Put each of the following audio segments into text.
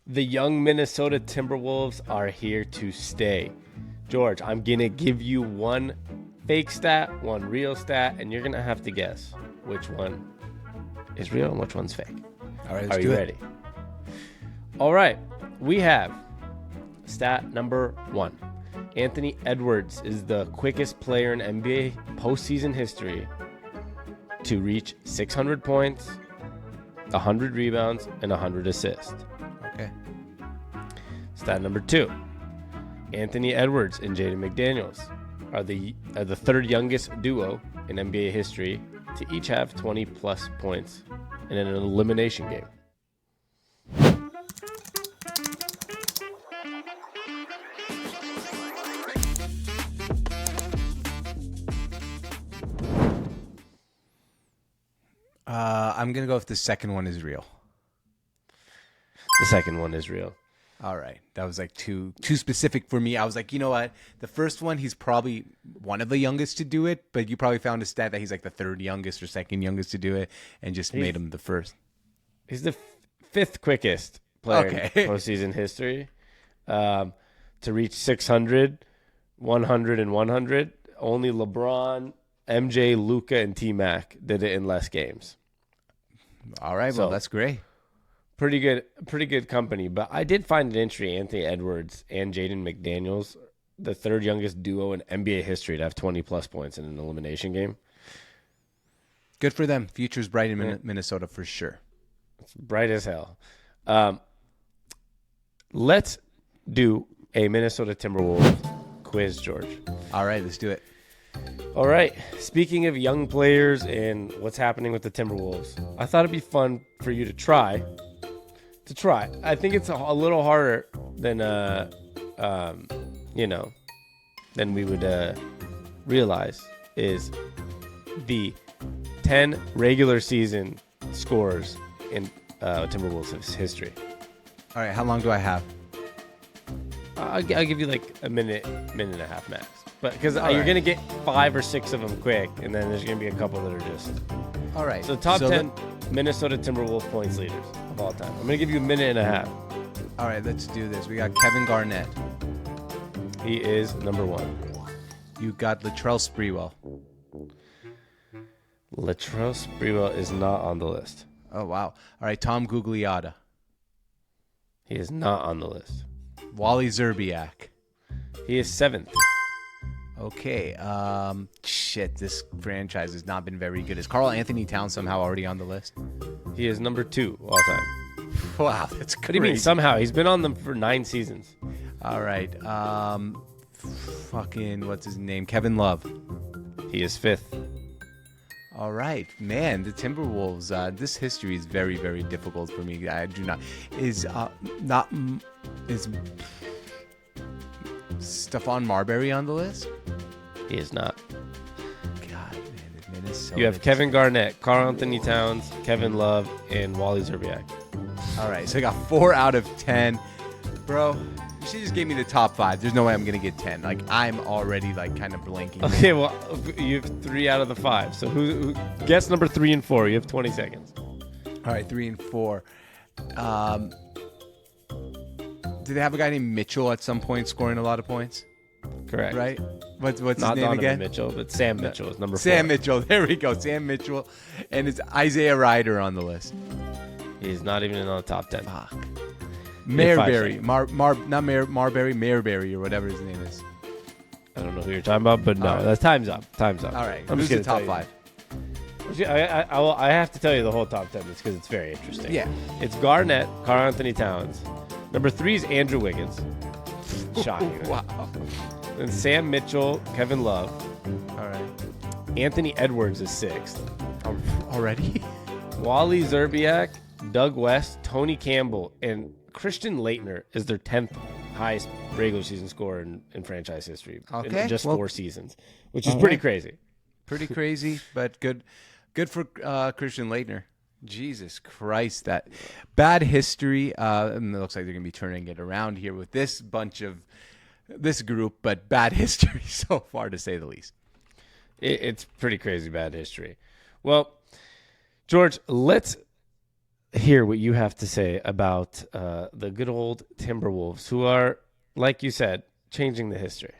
The young Minnesota Timberwolves are here to stay. George, I'm going to give you one fake stat, one real stat, and you're going to have to guess which one is real and which one's fake. All right, are you ready? All right. We have stat number 1. Anthony Edwards is the quickest player in NBA postseason history to reach 600 points, 100 rebounds, and 100 assists. Okay. Stat number 2. Anthony Edwards and Jaden McDaniels are the third youngest duo in NBA history to each have 20-plus points in an elimination game. I'm going to go if the second one is real. The second one is real. All right. That was like too specific for me. I was like, you know what? The first one, he's probably one of the youngest to do it, but you probably found a stat that he's like the third youngest or second youngest to do it and just made him the first. He's the fifth quickest player in postseason history to reach 600, 100, and 100. Only LeBron, MJ, Luka, and T-Mac did it in less games. All right. Well, that's great. Pretty good company. But I did find it interesting, Anthony Edwards and Jaden McDaniels, the third youngest duo in NBA history to have 20-plus points in an elimination game. Good for them. Future's bright in Minnesota for sure. It's bright as hell. Let's do a Minnesota Timberwolves quiz, George. All right, let's do it. All right. Speaking of young players and what's happening with the Timberwolves, I thought it'd be fun for you to try. I think it's a little harder than than we would realize. Is the 10 regular season scores in Timberwolves history. All right, how long do I have? I'll give you like a minute and a half max. But because you're going to get 5 or 6 of them quick, and then there's going to be a couple that are just... All right. So top 10 Minnesota Timberwolves points leaders of all time. I'm going to give you a minute and a half. All right, let's do this. We got Kevin Garnett. He is number 1. You got Latrell Sprewell. Latrell Sprewell is not on the list. Oh, wow. All right, Tom Gugliotta. He is not on the list. Wally Szczerbiak. He is 7th. Okay. This franchise has not been very good. Is Karl Anthony Towns somehow already on the list? He is number 2 all time. Wow, that's crazy. What do you mean somehow? He's been on them for 9 seasons. All right. What's his name? Kevin Love. He is 5th. All right, man. The Timberwolves. This history is very, very difficult for me. I do not. Is Stephon Marbury on the list? He is not. God, man, Minnesota. You have Kevin Garnett, Karl Anthony Towns, Kevin Love, and Wally Szczerbiak. All right, so I got 4 out of 10. Bro, you should just give me the top 5. There's no way I'm going to get 10. Like, I'm already, like, kind of blanking. Okay, well, you have 3 out of the 5. So who guess number 3 and 4. You have 20 seconds. All right, 3 and 4. Did they have a guy named Mitchell at some point scoring a lot of points? Correct. Right? What's Not his name Donovan again? Mitchell, but Sam Mitchell is number 4. Sam Mitchell. There we go. Sam Mitchell. And it's Isaiah Ryder on the list. He's not even in the top 10. Fuck. Marbury. Marbury. Marbury or whatever his name is. I don't know who you're talking about, but no, All right. that's time's up. Time's up. All right. I'm Who's just the gonna top tell 5? I have to tell you the whole top 10 because it's very interesting. Yeah. It's Garnett, Karl Anthony Towns. Number 3 is Andrew Wiggins. Shocking. Right? Wow. Then Sam Mitchell, Kevin Love. All right. Anthony Edwards is 6th. Already? Wally Szczerbiak, Doug West, Tony Campbell, and Christian Laettner is their 10th highest regular season scorer in franchise history. Okay. In just 4 seasons, which is pretty crazy. Pretty crazy, but good for Christian Laettner. Jesus Christ, that bad history. It looks like they're going to be turning it around here with this group, but bad history so far, to say the least. It's pretty crazy bad history. Well, George, let's hear what you have to say about the good old Timberwolves, who are, like you said, changing the history.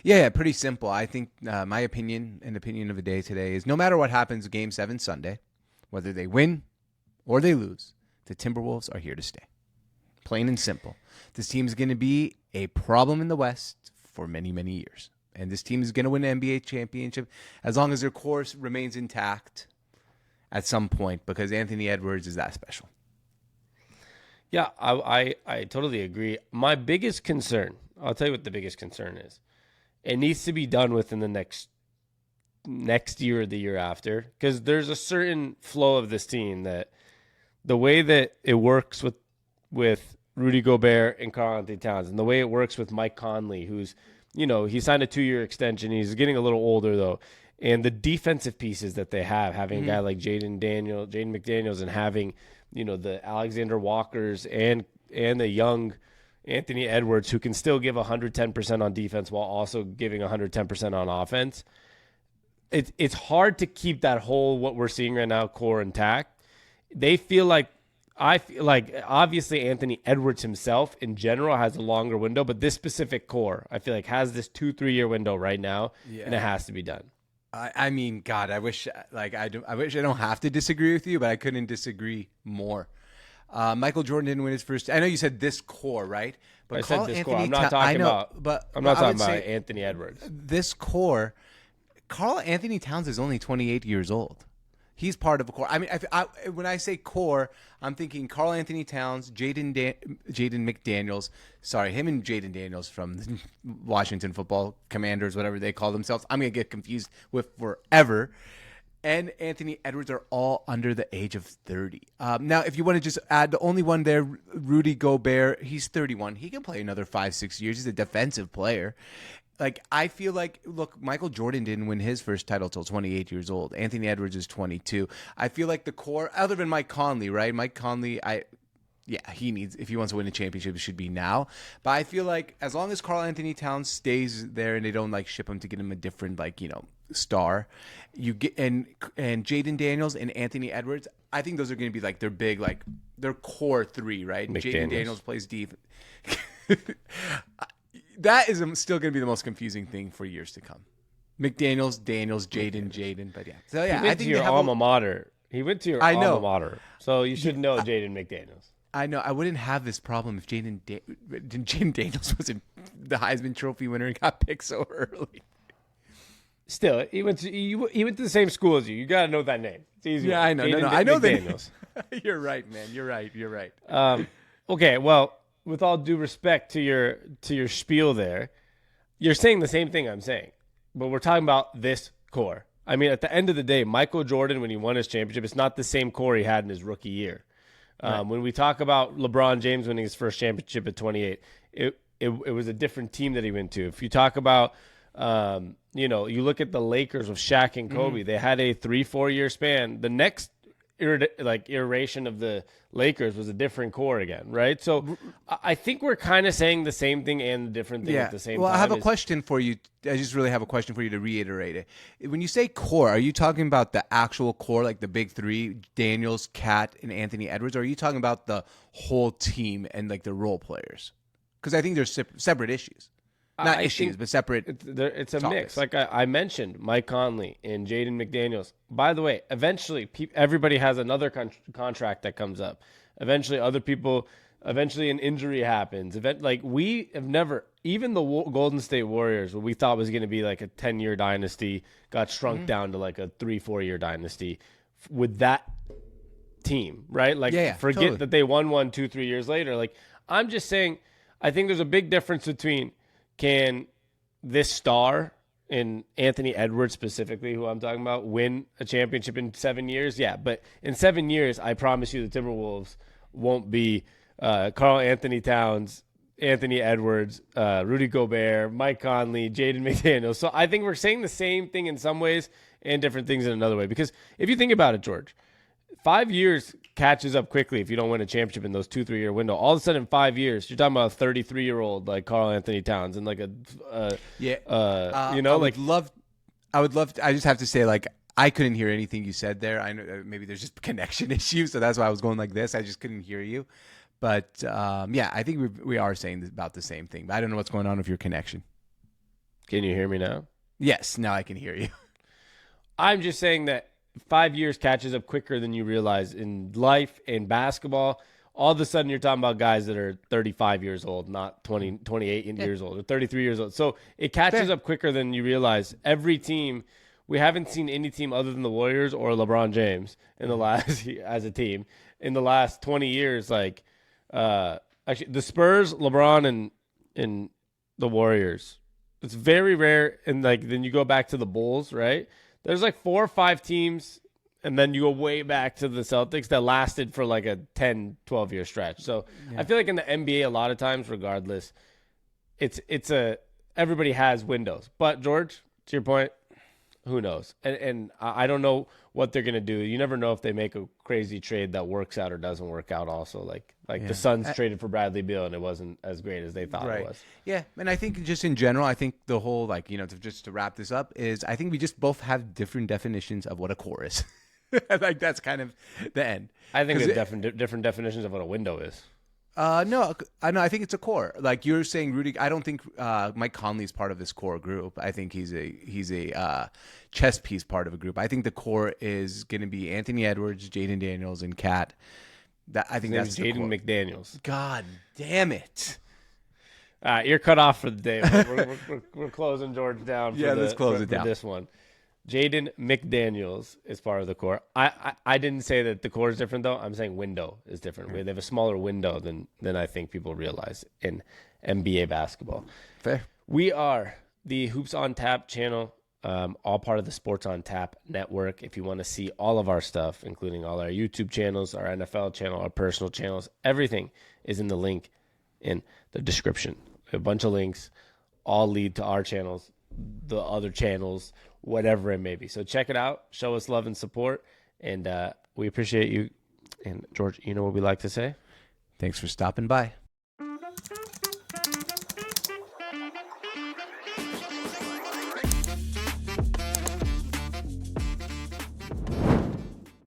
Yeah, pretty simple. I think my opinion and opinion of the day today is no matter what happens Game 7 Sunday, whether they win or they lose, the Timberwolves are here to stay. Plain and simple. This team is going to be a problem in the West for many, many years. And this team is going to win an NBA championship as long as their core remains intact at some point, because Anthony Edwards is that special. Yeah, I totally agree. My biggest concern, I'll tell you what the biggest concern is. It needs to be done within the next year or the year after, because there's a certain flow of this team that the way that it works with Rudy Gobert and Karl Anthony Towns, and the way it works with Mike Conley, who's, he signed a 2-year extension. He's getting a little older though. And the defensive pieces that they have, having a guy like Jaden McDaniels, and having, the Alexander Walkers and the young Anthony Edwards, who can still give 110% on defense while also giving 110% on offense. It's hard to keep that whole, what we're seeing right now, core intact. I feel like obviously Anthony Edwards himself in general has a longer window, but this specific core, I feel like, has this 2-3 year window right now, and it has to be done. I mean, God, I wish I don't have to disagree with you, but I couldn't disagree more. Michael Jordan didn't win his first. I know you said this core, right? But I said this core. I'm not talking about Anthony Edwards. This core, Karl Anthony Towns is only 28 years old. He's part of a core. I mean, when I say core, I'm thinking Karl Anthony Towns, Jaden McDaniels. Sorry, him and Jaden Daniels from the Washington Football Commanders, whatever they call themselves. I'm going to get confused with forever. And Anthony Edwards are all under the age of 30. Now, if you want to just add the only one there, Rudy Gobert, he's 31. He can play another 5-6 years. He's a defensive player. Like, I feel like, look, Michael Jordan didn't win his first title till 28 years old. Anthony Edwards is 22. I feel like the core, other than Mike Conley, right? Mike Conley, he needs, if he wants to win a championship, it should be now. But I feel like as long as Karl Anthony Towns stays there and they don't ship him to get him a different star, you get and Jaden Daniels and Anthony Edwards, I think those are going to be their big their core three, right? Jaden Daniels plays deep. That is still going to be the most confusing thing for years to come. McDaniels, Daniels, Jaden. But yeah. So yeah, I think your alma mater. He went to your alma mater. So you should know Jaden McDaniels. I know. I wouldn't have this problem if Jaden Daniels wasn't the Heisman Trophy winner and got picked so early. Still, he went to the same school as you. You got to know that name. It's easy. Yeah, I know. I know that. You're right, man. You're right. Okay, well, with all due respect to your spiel there, you're saying the same thing I'm saying, but we're talking about this core. I mean, at the end of the day, Michael Jordan, when he won his championship, it's not the same core he had in his rookie year. Right. When we talk about LeBron James winning his first championship at 28, it was a different team that he went to. If you talk about, you look at the Lakers with Shaq and Kobe, they had a 3-4 year span. The next iteration of the Lakers was a different core again, right? So I think we're kind of saying the same thing and the different thing at the same time. Well, I have a question for you. I just really have a question for you to reiterate it. When you say core, are you talking about the actual core, like the big three, Daniels, Cat, and Anthony Edwards, or are you talking about the whole team and the role players? Because I think there's separate issues. Not issues, but separate. It's a mix. Like I mentioned, Mike Conley and Jaden McDaniels. By the way, eventually, everybody has another contract that comes up. Eventually, eventually an injury happens. We have never, even the Golden State Warriors, what we thought was going to be a 10-year dynasty, got shrunk down to a 3-4 year dynasty with that team, right? Forget totally. That they won 2-3 years later. I'm just saying, I think there's a big difference between, can this star, in Anthony Edwards specifically, who I'm talking about, win a championship in 7 years? Yeah, but in 7 years, I promise you the Timberwolves won't be Karl Anthony Towns, Anthony Edwards, Rudy Gobert, Mike Conley, Jaden McDaniels. So I think we're saying the same thing in some ways and different things in another way. Because if you think about it, George, 5 years catches up quickly if you don't win a championship in those 2-3 year window. All of a sudden, in 5 years, you're talking about a 33-year-old like Karl Anthony Towns and I would love. I just have to say, I couldn't hear anything you said there. I know maybe there's just connection issues, so that's why I was going like this. I just couldn't hear you. But yeah, I think we are saying about the same thing. But I don't know what's going on with your connection. Can you hear me now? Yes, now I can hear you. I'm just saying that 5 years catches up quicker than you realize in life, in basketball. All of a sudden, you're talking about guys that are 35 years old, not 28 years old, or 33 years old. So it catches up quicker than you realize. Every team, we haven't seen any team other than the Warriors or LeBron James in the last as a team in the last 20 years. Like, actually, the Spurs, LeBron, and the Warriors. It's very rare. And like then you go back to the Bulls, right? There's like 4 or 5 teams. And then you go way back to the Celtics that lasted for like a 10, 12-year stretch. So I feel like in the NBA, a lot of times, regardless, it's everybody has windows. But George, to your point, who knows? And I don't know what they're gonna do. You never know if they make a crazy trade that works out or doesn't work out. Also, like the Suns traded for Bradley Beal and it wasn't as great as they thought it was. Yeah, and I think just in general, I think the whole just to wrap this up is I think we just both have different definitions of what a core is. Like that's kind of the end. I think we have different definitions of what a window is. No, I think it's a core. Like you're saying, Rudy. I don't think Mike Conley is part of this core group. I think he's a chess piece part of a group. I think the core is going to be Anthony Edwards, Jaden Daniels, and Cat. I think that's Jaden McDaniels. God damn it! You're cut off for the day. We're closing George down. Let's close it down. For this one. Jaden McDaniels is part of the core. I didn't say that the core is different, though. I'm saying window is different. They have a smaller window than I think people realize in NBA basketball. Fair. We are the Hoops on Tap channel, all part of the Sports on Tap network. If you want to see all of our stuff, including all our YouTube channels, our NFL channel, our personal channels, everything is in the link in the description. A bunch of links all lead to our channels, the other channels, whatever it may be. So check it out. Show us love and support. And we appreciate you. And George, you know what we like to say? Thanks for stopping by.